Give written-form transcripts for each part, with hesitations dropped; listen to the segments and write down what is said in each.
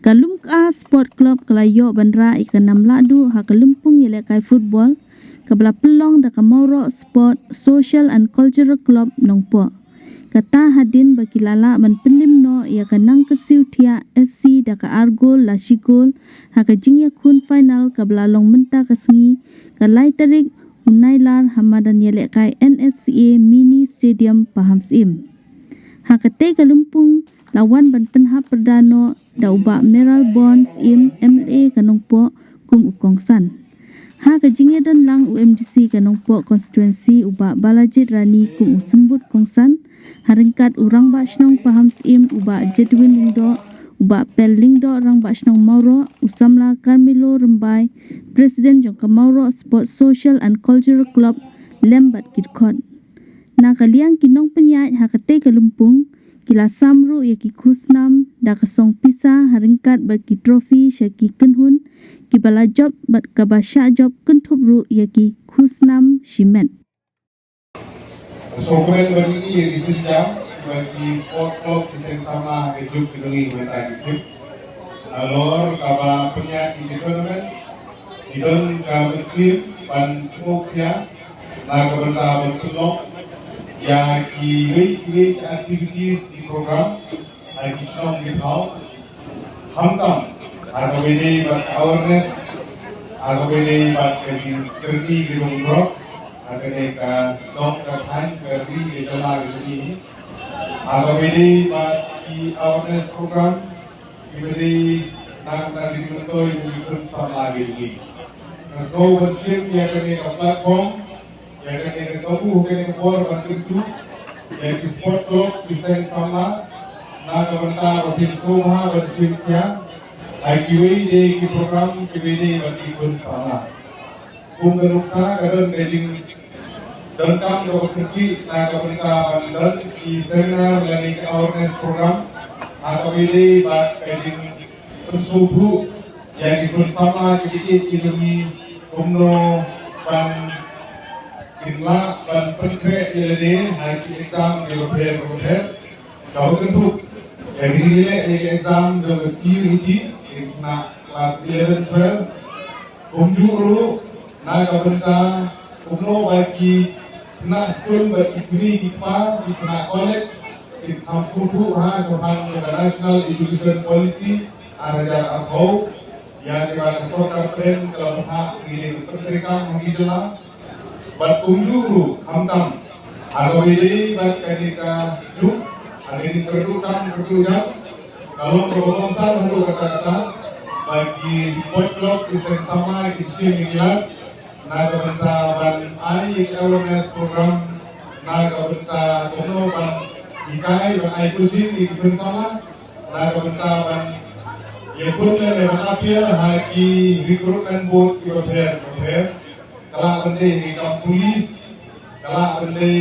Kalumka Sport Club Kelayo Bandra ikan 6 ladu ha Kalumpung Yelekai Football Kabla Pelong da Kamauro Sport Social and Cultural Club Nongpo. Kata hadin bagi lala ban pendim no ia kanang kersiu tia SC da ka Argol Lashigol ha ka jingya kun final kabla long menta kasngi kalai tarik unailar hamadan Yelekai NSCA Mini Stadium Pahamsim. Ha kate Kalumpung lawan ban penha perdano da uba Meral Bonds im MLA kanongpo kum ukongsan. Ha kajingya dan lang UMDC kanongpo constituency uba Balajit Rani kum usembut kongsan haringkat urang basnong Pahamsim uba Jedwin Lingdo uba Pel Lingdo orang basnong Mauro usamla Carmelo Rembai Presiden jong Kamauro Sport Social and Cultural Club Lembat Kidkot. Na kaliang kinong penyai ha kate Kalumpung kila samru yaki kusnam da kasong pisa haringkat bagi trofi syaki kenhun kibala job bat kabasya job kentubru yaki kusnam shimen. Sokongan bagi ini yang disenjam bagi sport club yang sama hidup di mereka hidup. Alor kaba penyakit di tournament hidung muslim pan semuknya na kabanta bertolong ya ki activities di program lagi strong di hau hamtam atau ini buat awareness atau ini buat kerja di rumah agar mereka dong terhan kerja di dalam ini atau ini buat awareness program diberi nak tadi betul yang sama lagi ini. Kalau bersih dia kena platform yang kena tahu kena bor bantu yang sport club bisa sama na kabanta office semua bersihnya IQA di program KWD bagi pun sama kumbenuksa kadang gajing dalam dokumentasi na kabanta bandar di seminar learning awareness program na KWD bagi gajing persubu yang bersama sedikit ini umno ban Kimla dan penkret ini hari exam di hotel kau tentu jadi ini exam di CUET na kelas 11 12 umjuru na kabenta umno bagi na school bagi kini kita di na college di kampus ha sohang national education policy ada arhau yang di mana sokar pen kalau hak di perserikatan mengijelang bat kunjuru hamtam atau ini bat ketika juk ada ini kedudukan kalau proposal untuk kata-kata bagi sport club bisa sama kisi mingguan na kabenta ban ai awareness program na kabenta kono ban ikai ban ai kusin di bersama na kabenta ban yepun lewat apia haki rekrutmen board hotel kalau benda hikam polis, kalau benda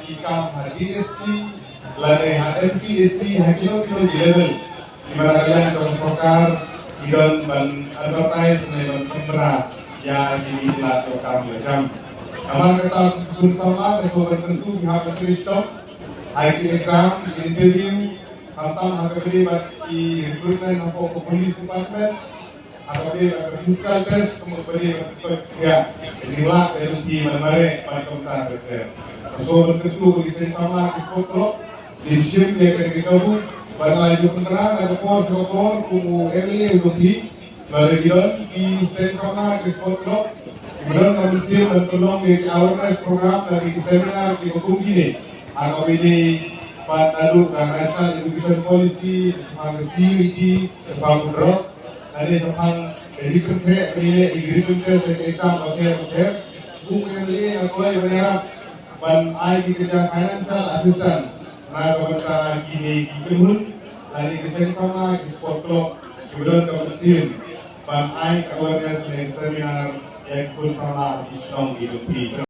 hikam HDSC, lalu HMPSC, hakilo di level di mana kalian transportar, hidung dan advertise dan kamera yang diilat lokal macam. Kawan kata bersama, mereka tentu pihak beristop, IT exam, interview, tentang bagi rekrutmen untuk polis department. Atau dia physical test kemudian ya inilah LT mana pada komentar betul. So tentu bisa sama sport club di sini dia kena gabung pada laju penerang ada pos kumu MLA untuk di lalu di sama sport club kemudian kami siap dan tolong di awareness program dari seminar di hukum ini atau ini pada lalu national education policy CUET tentang drugs ada tentang agriculture, exam, okay. Bukan ini aku lagi berharap ban ai kerja financial assistant. Nah, kalau kini kini dari kerja sama sport club, kemudian kemudian ban ai awareness seminar yang bersama di Islam hidup.